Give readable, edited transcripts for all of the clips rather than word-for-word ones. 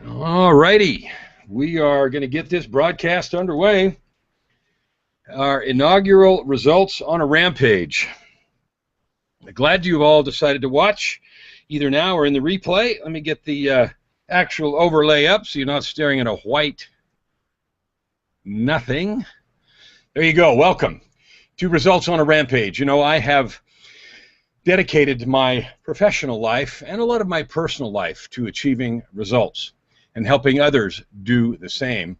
All righty, we are going to get this broadcast underway. Our inaugural results on a rampage. Glad you've all decided to watch, either now or in the replay. Let me get the actual overlay up so you're not staring at a white nothing. There you go. Welcome to Results on a Rampage. You know, I have dedicated my professional life and a lot of my personal life to achieving results and helping others do the same.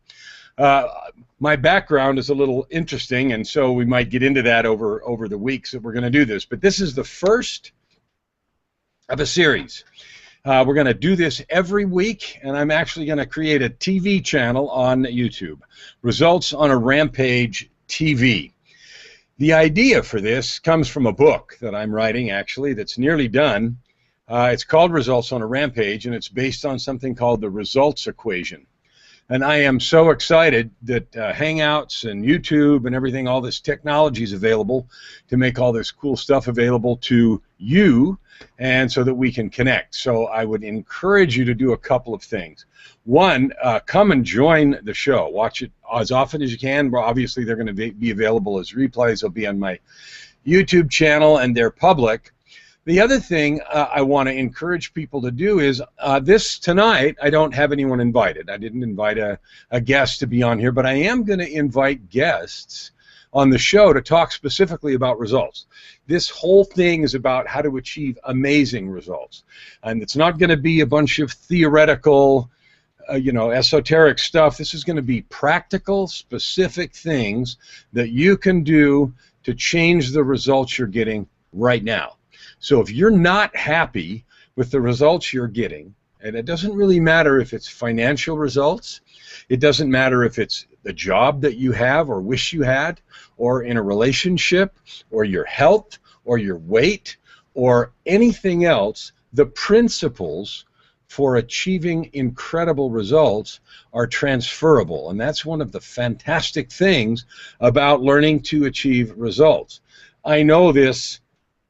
My background is a little interesting, and so we might get into that over the weeks that we're going to do this. But this is the first of a series. We're going to do this every week, and I'm actually going to create a TV channel on YouTube, Results on a Rampage TV. The idea for this comes from a book that I'm writing, actually, that's nearly done. It's called Results on a Rampage, and it's based on something called the results equation. And I am so excited that Hangouts and YouTube and everything, all this technology is available to make all this cool stuff available to you, and so that we can connect. So I would encourage you to do a couple of things. One, come and join the show. Watch it as often as you can. Obviously, they're going to be available as replays. They'll be on my YouTube channel, and they're public. The other thing I want to encourage people to do is this tonight, I don't have anyone invited. I didn't invite a guest to be on here, but I am going to invite guests on the show to talk specifically about results. This whole thing is about how to achieve amazing results. And it's not going to be a bunch of theoretical, esoteric stuff. This is going to be practical, specific things that you can do to change the results you're getting right now. So if you're not happy with the results you're getting, and it doesn't really matter if it's financial results, it doesn't matter if it's the job that you have or wish you had, or in a relationship, or your health, or your weight, or anything else, the principles for achieving incredible results are transferable. And that's one of the fantastic things about learning to achieve results. I know this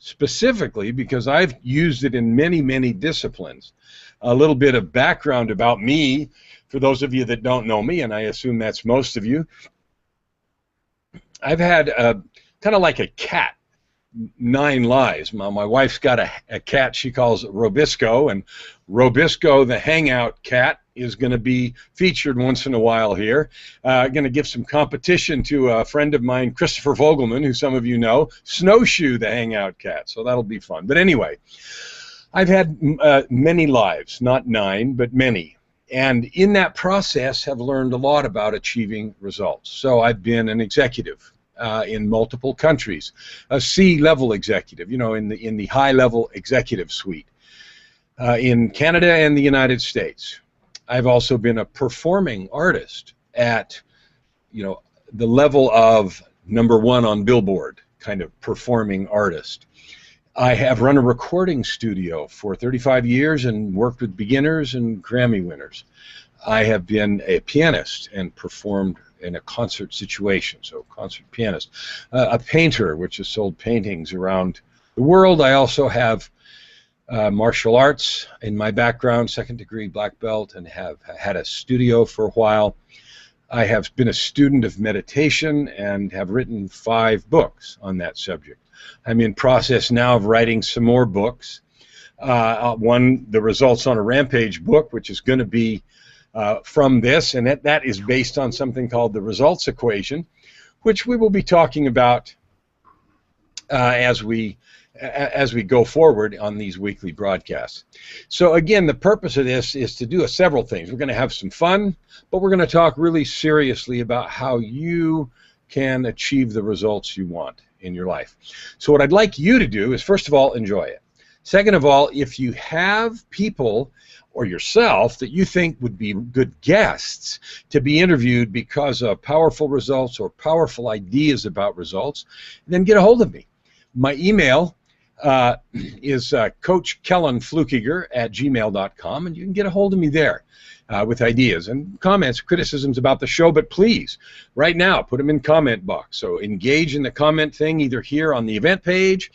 specifically because I've used it in many, many disciplines. A little bit of background about me, for those of you that don't know me, and I assume that's most of you. I've had kind of like a cat, 9 lives. My wife's got a cat she calls Robisco, and Robisco, the hangout cat, is going to be featured once in a while here. Going to give some competition to a friend of mine, Christopher Vogelman, who some of you know, Snowshoe, the hangout cat. So that'll be fun. But anyway, I've had many lives, not 9, but many. And in that process, have learned a lot about achieving results. So I've been an executive in multiple countries, a C-level executive, in the high-level executive suite, in Canada and the United States. I've also been a performing artist at, the level of #1 on Billboard, kind of performing artist. I have run a recording studio for 35 years and worked with beginners and Grammy winners. I have been a pianist and performed in a concert situation, so concert pianist. A painter, which has sold paintings around the world. I also have martial arts in my background, 2nd degree black belt, and have had a studio for a while. I have been a student of meditation and have written 5 books on that subject. I'm in process now of writing some more books. One, the Results on a Rampage book, which is going to be from this, and that is based on something called the results equation, which we will be talking about as we go forward on these weekly broadcasts. So again, the purpose of this is to do several things. We're going to have some fun, but we're going to talk really seriously about how you can achieve the results you want in your life. So what I'd like you to do is, first of all, enjoy it. Second of all, if you have people or yourself that you think would be good guests to be interviewed because of powerful results or powerful ideas about results, then get a hold of me. My email is Coach Kellan Fluckiger at gmail.com, and you can get a hold of me there with ideas and comments, criticisms about the show. But please, right now, put them in comment box. So engage in the comment thing either here on the event page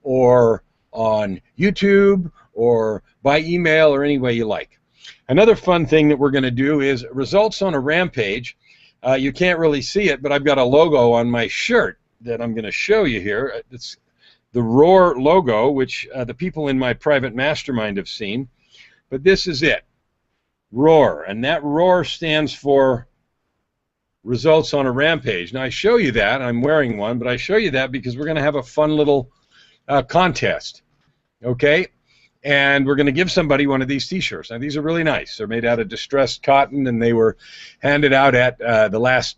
or on YouTube or by email or any way you like. Another fun thing that we're going to do is results on a rampage. You can't really see it, but I've got a logo on my shirt that I'm going to show you here. It's the Roar logo, which the people in my private mastermind have seen. But this is it, Roar. And that Roar stands for results on a rampage. Now, I show you that. I'm wearing one, but I show you that because we're going to have a fun little contest, okay? And we're going to give somebody one of these t-shirts. Now, these are really nice. They're made out of distressed cotton, and they were handed out at the last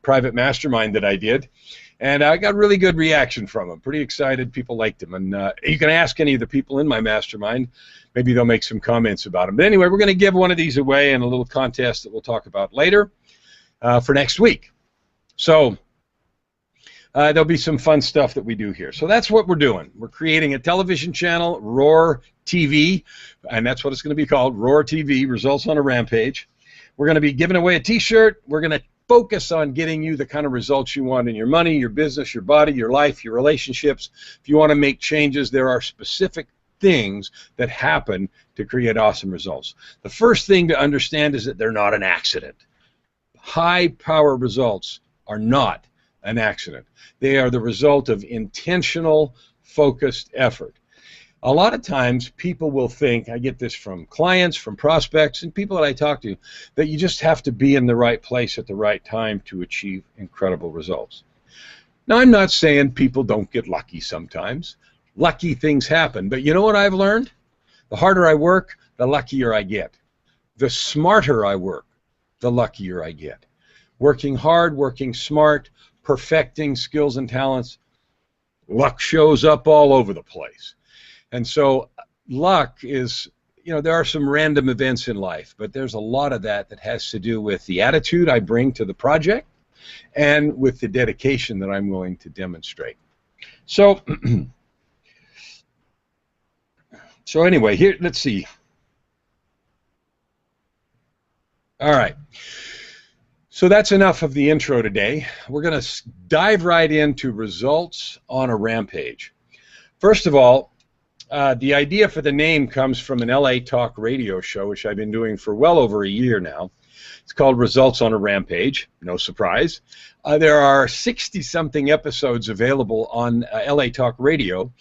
private mastermind that I did. And I got really good reaction from them. Pretty excited. People liked them. And you can ask any of the people in my mastermind. Maybe they'll make some comments about them. But anyway, we're going to give one of these away in a little contest that we'll talk about later for next week. So there'll be some fun stuff that we do here. So that's what we're doing. We're creating a television channel, Roar TV, and that's what it's going to be called, Roar TV, Results on a Rampage. We're going to be giving away a t-shirt. We're going to focus on getting you the kind of results you want in your money, your business, your body, your life, your relationships. If you want to make changes, there are specific things that happen to create awesome results. The first thing to understand is that they're not an accident. High power results are not an accident. They are the result of intentional, focused effort. A lot of times people will think, I get this from clients, from prospects, and people that I talk to, that you just have to be in the right place at the right time to achieve incredible results. Now, I'm not saying people don't get lucky sometimes. Lucky things happen, but you know what I've learned? The harder I work, the luckier I get. The smarter I work, the luckier I get. Working hard, working smart, perfecting skills and talents, luck shows up all over the place. And so luck is, you know, there are some random events in life, but there's a lot of that has to do with the attitude I bring to the project and with the dedication that I'm willing to demonstrate. So, so anyway, here, let's see. All right. So that's enough of the intro today. We're going to dive right into results on a rampage. First of all, the idea for the name comes from an LA Talk radio show, which I've been doing for well over a year now. It's called Results on a Rampage, no surprise. There are 60-something episodes available on LA Talk Radio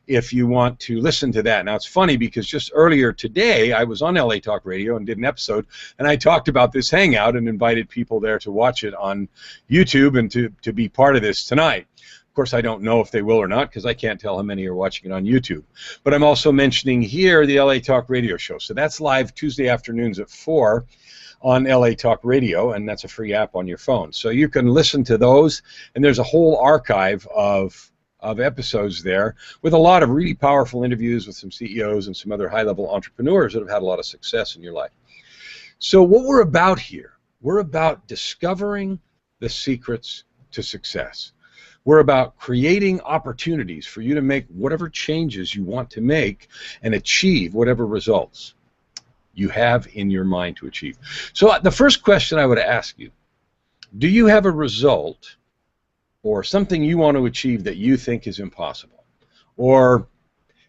if you want to listen to that. Now, it's funny because just earlier today, I was on LA Talk Radio and did an episode, and I talked about this hangout and invited people there to watch it on YouTube and to be part of this tonight. Of course, I don't know if they will or not because I can't tell how many are watching it on YouTube. But I'm also mentioning here the LA Talk Radio show. So that's live Tuesday afternoons at 4 on LA Talk Radio, and that's a free app on your phone. So you can listen to those, and there's a whole archive of episodes there with a lot of really powerful interviews with some CEOs and some other high-level entrepreneurs that have had a lot of success in your life. So what we're about here, we're about discovering the secrets to success. We're about creating opportunities for you to make whatever changes you want to make and achieve whatever results you have in your mind to achieve. So the first question I would ask you, do you have a result or something you want to achieve that you think is impossible or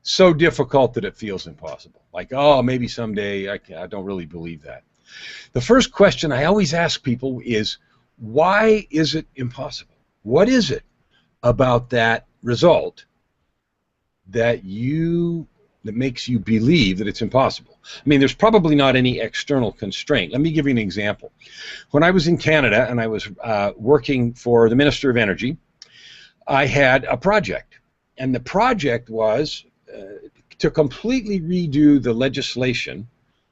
so difficult that it feels impossible? Like, oh, maybe someday, I don't really believe that. The first question I always ask people is, why is it impossible? What is it about that result that makes you believe that it's impossible? I mean, there's probably not any external constraint. Let me give you an example. When I was in Canada and I was working for the Minister of Energy, I had a project, and the project was to completely redo the legislation,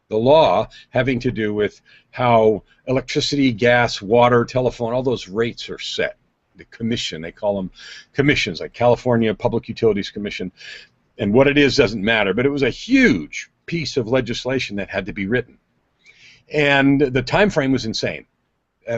the law having to do with how electricity, gas, water, telephone, all those rates are set. The commission, they call them commissions, like California Public Utilities Commission, and what it is doesn't matter, but it was a huge piece of legislation that had to be written, and the time frame was insane.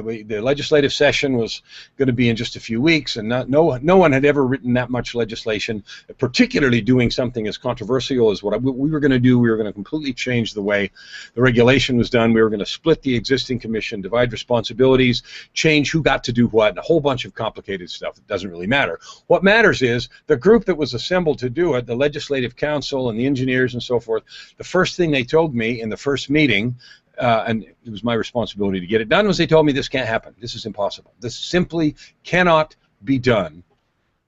The legislative session was going to be in just a few weeks, and no one had ever written that much legislation, particularly doing something as controversial as what we were going to do. We were going to completely change the way the regulation was done. We were going to split the existing commission, divide responsibilities, change who got to do what, and a whole bunch of complicated stuff that doesn't really matter. What matters is the group that was assembled to do it, the legislative council and the engineers and so forth, the first thing they told me in the first meeting, and it was my responsibility to get it done, was they told me this can't happen. This is impossible. This simply cannot be done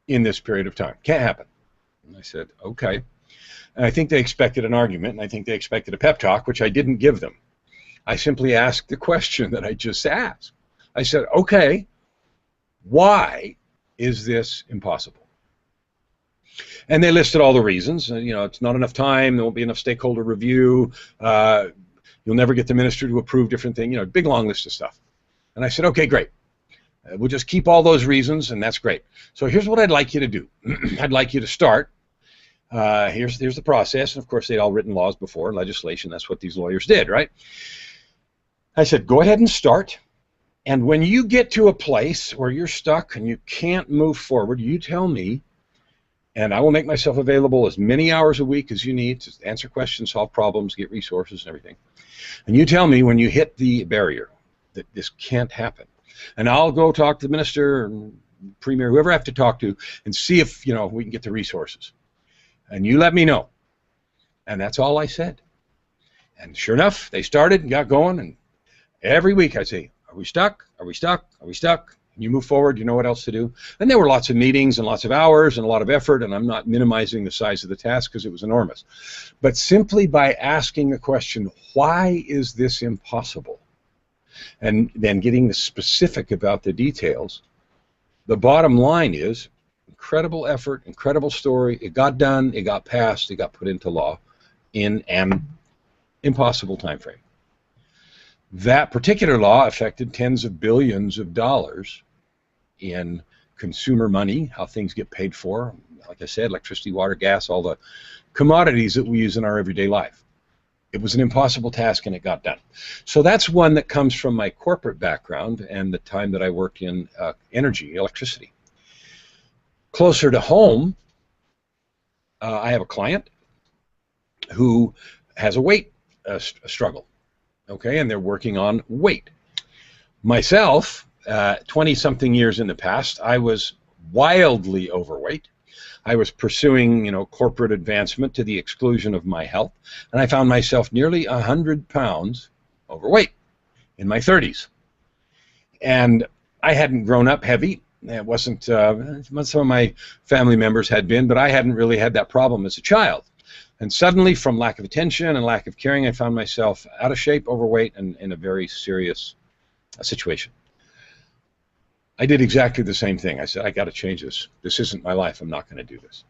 in this period of time. Can't happen. And I said, okay. And I think they expected an argument, and I think they expected a pep talk, which I didn't give them. I simply asked the question that I just asked. I said, okay, why is this impossible? And they listed all the reasons. You know, it's not enough time. There won't be enough stakeholder review. You'll never get the minister to approve different things. You know, big long list of stuff. And I said, okay, great. We'll just keep all those reasons, and that's great. So here's what I'd like you to do. I'd like you to start. Here's the process. And of course, they'd all written laws before, legislation. That's what these lawyers did, right? I said, go ahead and start. And when you get to a place where you're stuck and you can't move forward, you tell me, and I will make myself available as many hours a week as you need to answer questions, solve problems, get resources and everything. And you tell me when you hit the barrier that this can't happen. And I'll go talk to the minister and premier, whoever I have to talk to, and see if, you know, we can get the resources. And you let me know. And that's all I said. And sure enough, they started and got going, and every week I'd say, are we stuck? Are we stuck? Are we stuck? And you move forward, you know what else to do. And there were lots of meetings and lots of hours and a lot of effort, and I'm not minimizing the size of the task because it was enormous. But simply by asking the question, why is this impossible? And then getting the specific about the details, the bottom line is incredible effort, incredible story. It got done, it got passed, it got put into law in an impossible time frame. That particular law affected tens of billions of dollars in consumer money, how things get paid for. Like I said, electricity, water, gas, all the commodities that we use in our everyday life. It was an impossible task, and it got done. So that's one that comes from my corporate background and the time that I worked in energy, electricity. Closer to home, I have a client who has a weight struggle. Okay, and they're working on weight. Myself, 20-something years in the past, I was wildly overweight. I was pursuing, you know, corporate advancement to the exclusion of my health, and I found myself nearly 100 pounds overweight in my 30s. And I hadn't grown up heavy. It wasn't, some of my family members had been, but I hadn't really had that problem as a child. And suddenly, from lack of attention and lack of caring, I found myself out of shape, overweight, and in a very serious situation. I did exactly the same thing. I said, I got to change this. This isn't my life. I'm not going to do this.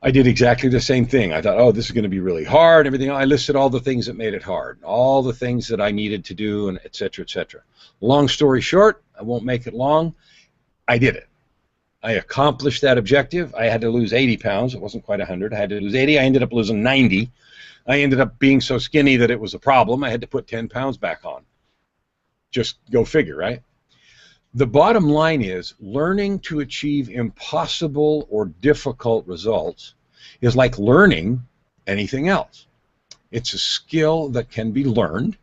I did exactly the same thing. I thought, oh, this is going to be really hard. Everything. I listed all the things that made it hard, all the things that I needed to do, and et cetera, et cetera. Long story short, I won't make it long. I did it. I accomplished that objective. I had to lose 80 pounds. It wasn't quite 100. I had to lose 80. I ended up losing 90. I ended up being so skinny that it was a problem. I had to put 10 pounds back on. Just go figure, right? The bottom line is learning to achieve impossible or difficult results is like learning anything else. It's a skill that can be learned,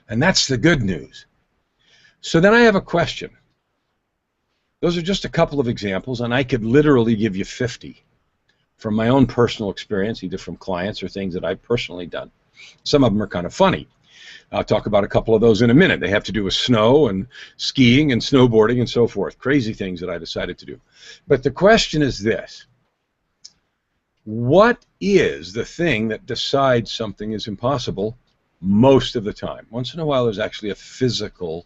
and that's the good news. So then I have a question. Those are just a couple of examples, and I could literally give you 50 from my own personal experience, either from clients or things that I've personally done. Some of them are kind of funny. I'll talk about a couple of those in a minute. They have to do with snow and skiing and snowboarding and so forth. Crazy things that I decided to do. But the question is this. What is the thing that decides something is impossible most of the time? Once in a while, there's actually a physical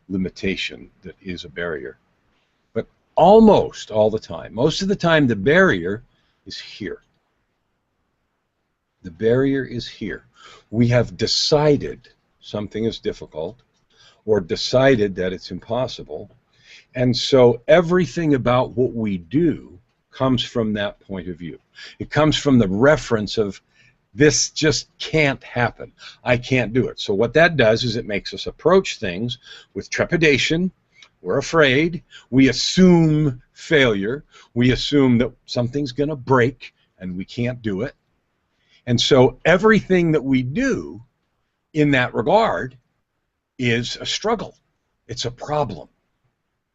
limitation that is a barrier. But almost all the time, most of the time, the barrier is here. The barrier is here. We have decided something is difficult or decided that it's impossible, and so everything about what we do comes from that point of view. It comes from the reference of This just can't happen. I can't do it. So what that does is it makes us approach things with trepidation. We're afraid. We assume failure. We assume that something's going to break and we can't do it. And so everything that we do in that regard is a struggle. It's a problem.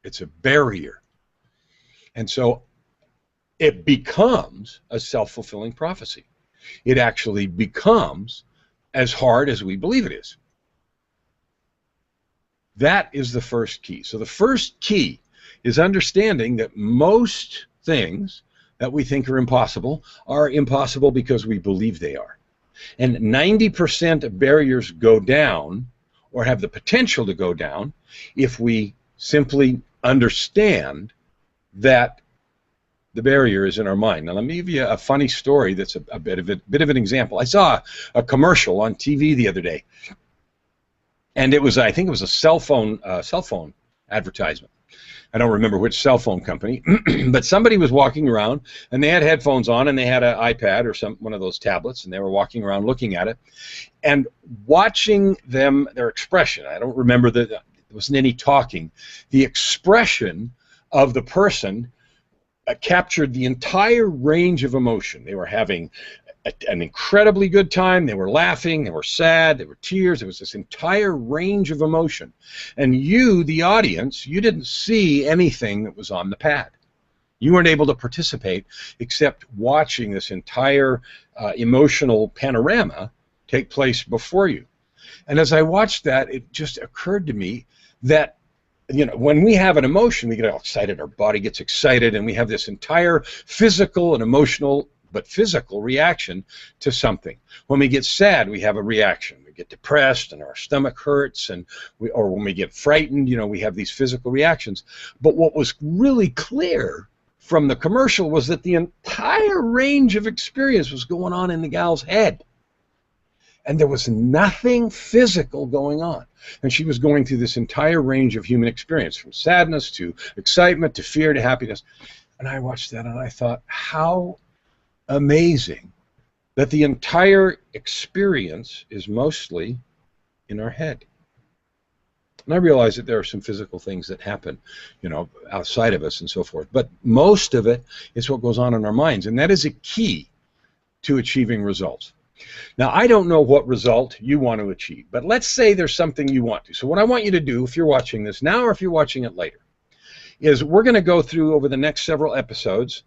It's a barrier. And so it becomes a self-fulfilling prophecy. It actually becomes as hard as we believe it is. That is the first key. So the first key is understanding that most things that we think are impossible because we believe they are. And 90% of barriers go down, or have the potential to go down, if we simply understand that the barrier is in our mind. Now, let me give you a funny story that's a bit of an example. I saw a commercial on TV the other day, and it was, I think it was a cell phone advertisement. I don't remember which cell phone company, but somebody was walking around, and they had headphones on, and they had an iPad or one of those tablets, and they were walking around looking at it, and watching them, their expression. I don't remember there wasn't any talking. The expression of the person captured the entire range of emotion. They were having an incredibly good time. They were laughing. They were sad. There were tears. There was this entire range of emotion. And you, the audience, you didn't see anything that was on the pad. You weren't able to participate except watching this entire emotional panorama take place before you. And as I watched that, it just occurred to me that, you know, when we have an emotion, we get all excited, our body gets excited, and we have this entire physical and emotional, but physical reaction to something. When we get sad, we have a reaction. We get depressed and our stomach hurts, or when we get frightened, you know, we have these physical reactions. But what was really clear from the commercial was that the entire range of experience was going on in the gal's head. And there was nothing physical going on. And she was going through this entire range of human experience, from sadness to excitement to fear to happiness. And I watched that and I thought, how amazing that the entire experience is mostly in our head. And I realize that there are some physical things that happen, you know, outside of us and so forth. But most of it is what goes on in our minds. And that is a key to achieving results. Now, I don't know what result you want to achieve, but let's say there's something you want to. So what I want you to do, if you're watching this now or if you're watching it later, is we're going to go through over the next several episodes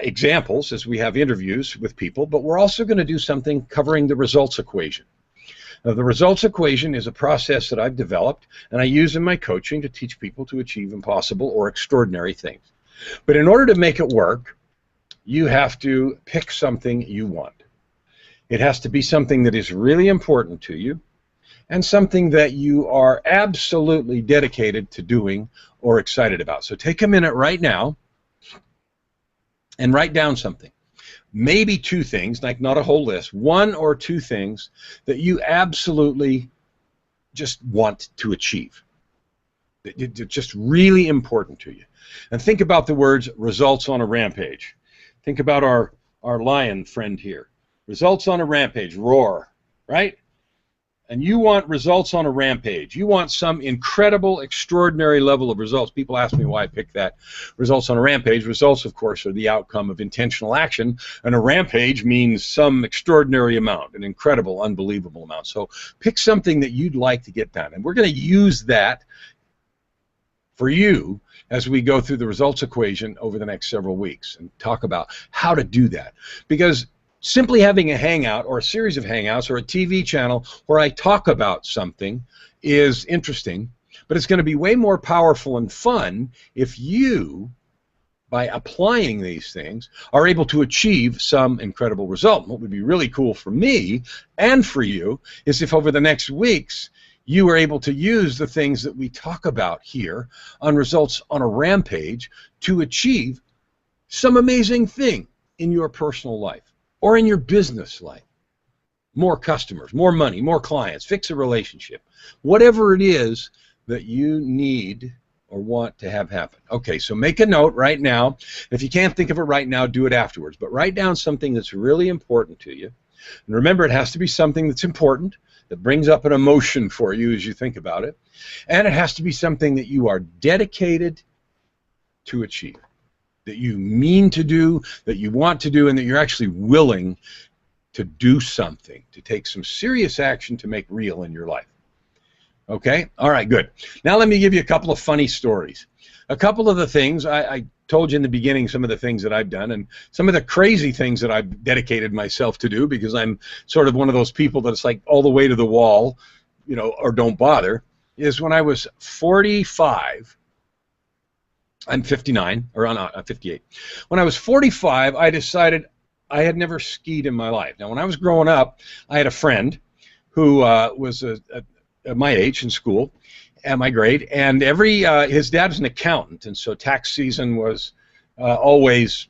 examples as we have interviews with people, but we're also going to do something covering the results equation. Now, the results equation is a process that I've developed and I use in my coaching to teach people to achieve impossible or extraordinary things. But in order to make it work, you have to pick something you want. It has to be something that is really important to you and something that you are absolutely dedicated to doing or excited about. So take a minute right now and write down something. Maybe two things, like not a whole list, one or two things that you absolutely just want to achieve. They're just really important to you. And think about the words results on a rampage. Think about our lion friend here. Results on a rampage, roar, right? And you want results on a rampage. You want some incredible, extraordinary level of results. People ask me why I picked that. Results on a rampage. Results, of course, are the outcome of intentional action. And a rampage means some extraordinary amount, an incredible, unbelievable amount. So pick something that you'd like to get done. And we're going to use that for you as we go through the results equation over the next several weeks and talk about how to do that. Because simply having a hangout or a series of hangouts or a TV channel where I talk about something is interesting, but it's going to be way more powerful and fun if you, by applying these things, are able to achieve some incredible result. What would be really cool for me and for you is if over the next weeks you are able to use the things that we talk about here on Results on a Rampage to achieve some amazing thing in your personal life. Or in your business life. More customers, more money, more clients, fix a relationship. Whatever it is that you need or want to have happen. Okay, so make a note right now. If you can't think of it right now, do it afterwards. But write down something that's really important to you. And remember, it has to be something that's important, that brings up an emotion for you as you think about it. And it has to be something that you are dedicated to achieve, that you mean to do, that you want to do, and that you're actually willing to do something, to take some serious action to make real in your life. Okay? All right, good. Now let me give you a couple of funny stories. A couple of the things, I told you in the beginning some of the things that I've done, and some of the crazy things that I've dedicated myself to do, because I'm sort of one of those people that's like all the way to the wall, you know, or don't bother, is when I was 45, I'm 59, or I'm 58. When I was 45, I decided I had never skied in my life. Now, when I was growing up, I had a friend who was my age in school, at my grade, and his dad was an accountant, and so tax season was always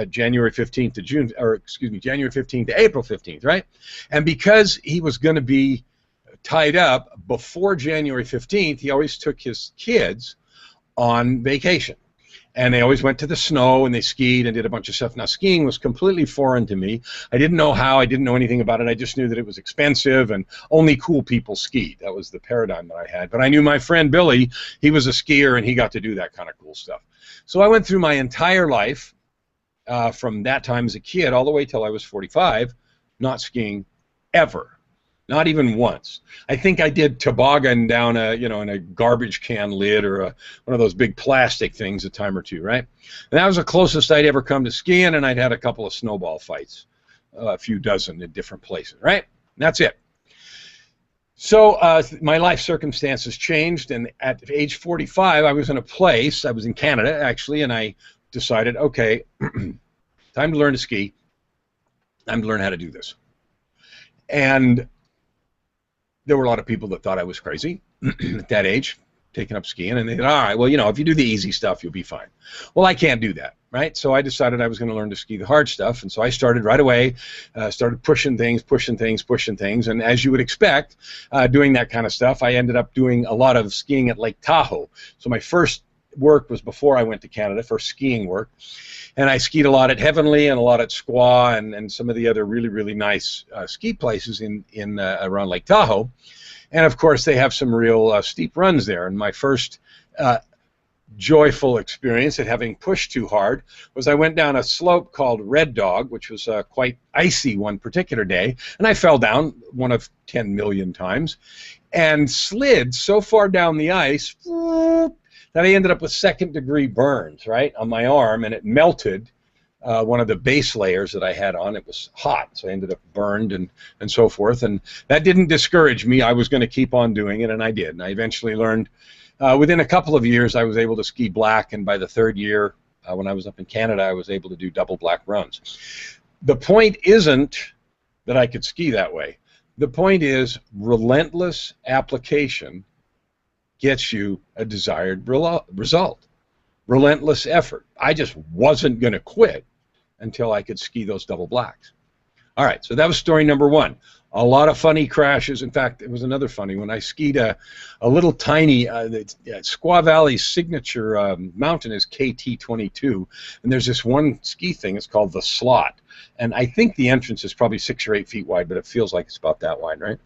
January 15th to June, or excuse me, January 15th to April 15th, right? And because he was going to be tied up before January 15th, he always took his kids on vacation. And they always went to the snow, and they skied and did a bunch of stuff. Now, skiing was completely foreign to me. I didn't know how. I didn't know anything about it. I just knew that it was expensive, and only cool people skied. That was the paradigm that I had. But I knew my friend Billy. He was a skier, and he got to do that kind of cool stuff. So I went through my entire life, from that time as a kid all the way till I was 45, not skiing ever. Not even once. I think I did toboggan down in a garbage can lid, or one of those big plastic things a time or two, right? And that was the closest I'd ever come to skiing, and I'd had a couple of snowball fights, a few dozen in different places, right? And that's it. So my life circumstances changed, and at age 45, I was in a place, I was in Canada, actually, and I decided, okay, time to learn to ski. Time to learn how to do this. And there were a lot of people that thought I was crazy at that age, taking up skiing, and they thought, all right, well, you know, if you do the easy stuff, you'll be fine. Well, I can't do that, right? So I decided I was going to learn to ski the hard stuff, and so I started right away, started pushing things, and as you would expect, doing that kind of stuff, I ended up doing a lot of skiing at Lake Tahoe. So my first work was before I went to Canada, first skiing work. And I skied a lot at Heavenly and a lot at Squaw and some of the other really, really nice ski places in around Lake Tahoe. And, of course, they have some real steep runs there. And my first joyful experience at having pushed too hard was I went down a slope called Red Dog, which was quite icy one particular day. And I fell down one of 10 million times and slid so far down the ice that I ended up with second-degree burns, right, on my arm, and it melted one of the base layers that I had on. It was hot, so I ended up burned and so forth. And that didn't discourage me. I was going to keep on doing it, and I did. And I eventually learned, within a couple of years, I was able to ski black, and by the third year, when I was up in Canada, I was able to do double black runs. The point isn't that I could ski that way. The point is relentless application gets you a desired result. Relentless effort. I just wasn't going to quit until I could ski those double blacks. All right, so that was story number one. A lot of funny crashes. In fact, it was another funny one. I skied a little tiny, Squaw Valley's signature mountain is KT22, and there's this one ski thing, it's called the Slot. And I think the entrance is probably 6 or 8 feet wide, but it feels like it's about that wide, right?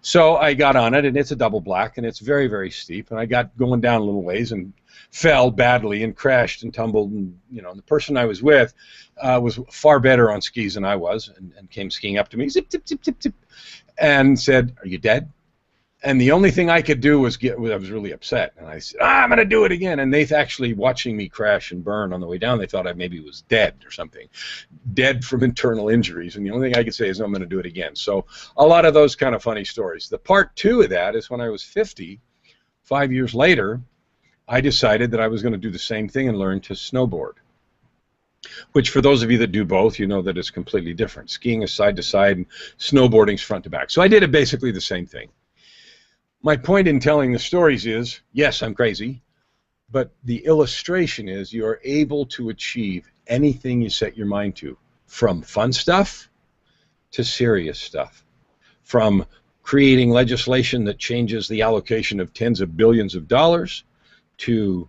So I got on it, and it's a double black, and it's very, very steep. And I got going down a little ways and fell badly and crashed and tumbled. And, you know, the person I was with was far better on skis than I was, and came skiing up to me, zip, zip, zip, zip, zip, and said, "Are you dead?" And the only thing I could do was I was really upset. And I said, I'm going to do it again. And they actually, watching me crash and burn on the way down, they thought I maybe was dead or something. Dead from internal injuries. And the only thing I could say is, I'm going to do it again. So a lot of those kind of funny stories. The part two of that is when I was 50, 5 years later, I decided that I was going to do the same thing and learn to snowboard. Which, for those of you that do both, you know that it's completely different. Skiing is side to side and snowboarding is front to back. So I did basically the same thing. My point in telling the stories is, yes, I'm crazy, but the illustration is you're able to achieve anything you set your mind to, from fun stuff to serious stuff, from creating legislation that changes the allocation of tens of billions of dollars to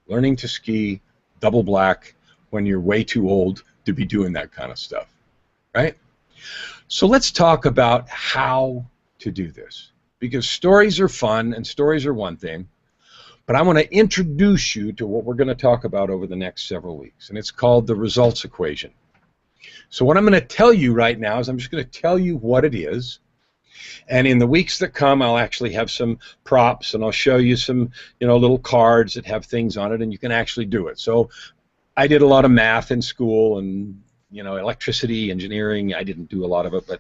learning to ski double black when you're way too old to be doing that kind of stuff, right? So let's talk about how to do this, because stories are fun and stories are one thing, but I want to introduce you to what we're going to talk about over the next several weeks, and it's called the results equation. So what I'm going to tell you right now is I'm just going to tell you what it is, and in the weeks that come I'll actually have some props and I'll show you some little cards that have things on it and you can actually do it. So I did a lot of math in school and electricity, engineering. I didn't do a lot of it, but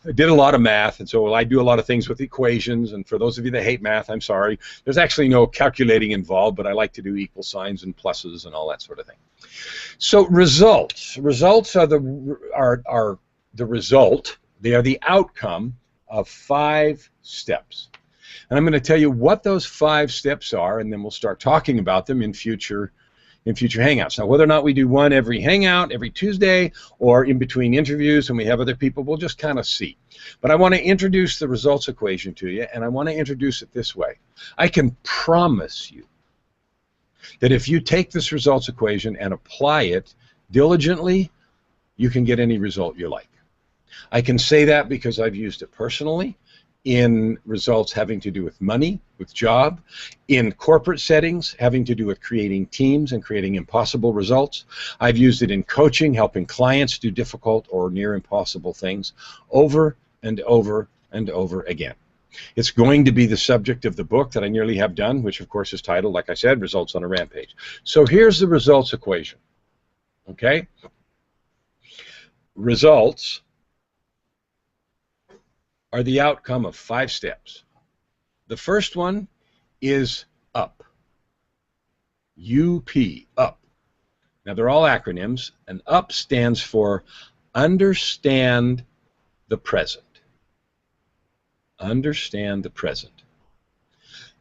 I did a lot of math, and so I do a lot of things with equations. And for those of you that hate math, I'm sorry. There's actually no calculating involved, but I like to do equal signs and pluses and all that sort of thing. So results are the result. They are the outcome of 5 steps. And I'm going to tell you what those 5 steps are, and then we'll start talking about them in future hangouts. Now, whether or not we do one every hangout, every Tuesday, or in between interviews when we have other people, we'll just kind of see. But I want to introduce the results equation to you, and I want to introduce it this way. I can promise you that if you take this results equation and apply it diligently, you can get any result you like. I can say that because I've used it personally in results having to do with money, with job, in corporate settings having to do with creating teams and creating impossible results. I've used it in coaching, helping clients do difficult or near impossible things over and over and over again. It's going to be the subject of the book that I nearly have done, which of course is titled, like I said, Results on a Rampage. So here's the results equation, okay? Results are the outcome of 5 steps. The first one is UP. U-P, UP. Now they're all acronyms, and UP stands for understand the present. Understand the present.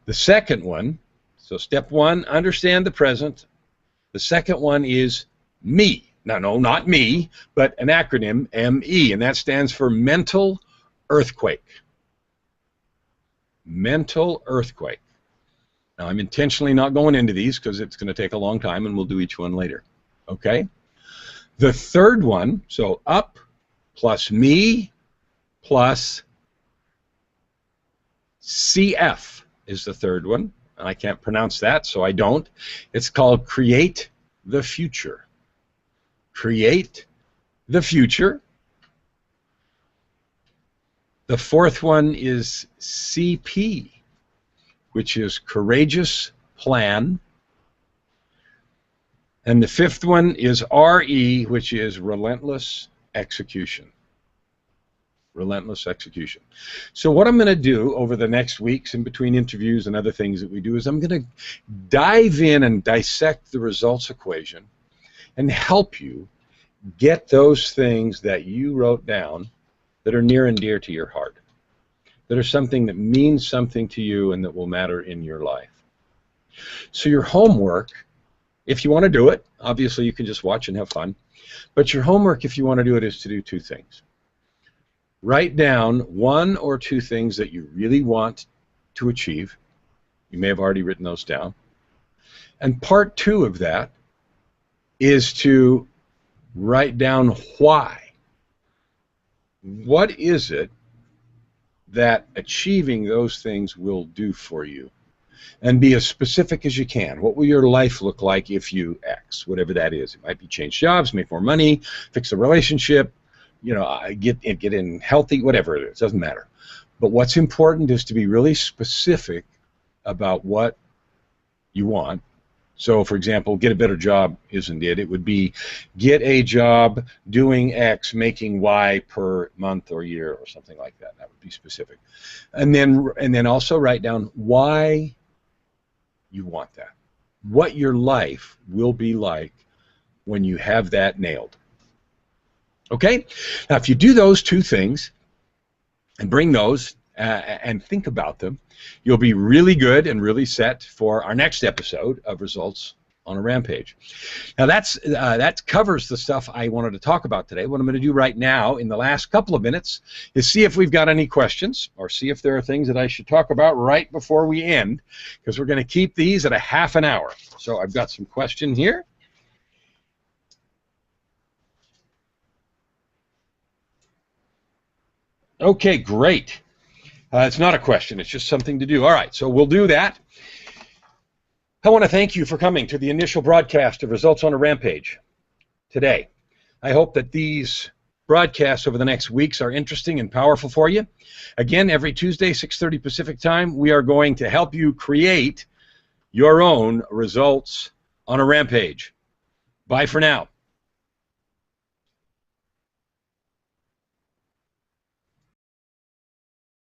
The second one, so step 1, understand the present. The second one is me. Now, no, not me, but an acronym, M-E, and that stands for mental earthquake. Mental earthquake. Now, I'm intentionally not going into these because it's going to take a long time and we'll do each one later. Okay? The third one, so up plus me plus CF is the third one. I can't pronounce that, so I don't. It's called create the future. Create the future. The fourth one is CP, which is courageous plan. And the fifth one is RE, which is relentless execution. Relentless execution. So what I'm going to do over the next weeks in between interviews and other things that we do is I'm going to dive in and dissect the results equation and help you get those things that you wrote down that are near and dear to your heart, that are something that means something to you and that will matter in your life. So your homework, if you want to do it, obviously you can just watch and have fun, but your homework, if you want to do it, is to do 2 things. Write down 1 or 2 things that you really want to achieve. You may have already written those down. And part 2 of that is to write down why. What is it that achieving those things will do for you? And be as specific as you can. What will your life look like if you X, whatever that is? It might be change jobs, make more money, fix a relationship, get in healthy, whatever it is, doesn't matter. But what's important is to be really specific about what you want. So, for example, get a better job isn't it. It would be get a job doing X, making Y per month or year or something like that. That would be specific. And then also write down why you want that. What your life will be like when you have that nailed. Okay? Now, if you do those 2 things and bring those and think about them, you'll be really good and really set for our next episode of Results on a Rampage. Now that covers the stuff I wanted to talk about today. What I'm going to do right now in the last couple of minutes is see if we've got any questions or see if there are things that I should talk about right before we end, because we're going to keep these at a half an hour. So I've got some questions here. Okay, great. It's not a question, it's just something to do. All right, so we'll do that. I want to thank you for coming to the initial broadcast of Results on a Rampage today. I hope that these broadcasts over the next weeks are interesting and powerful for you. Again, every Tuesday, 6:30 Pacific time, we are going to help you create your own results on a rampage. Bye for now.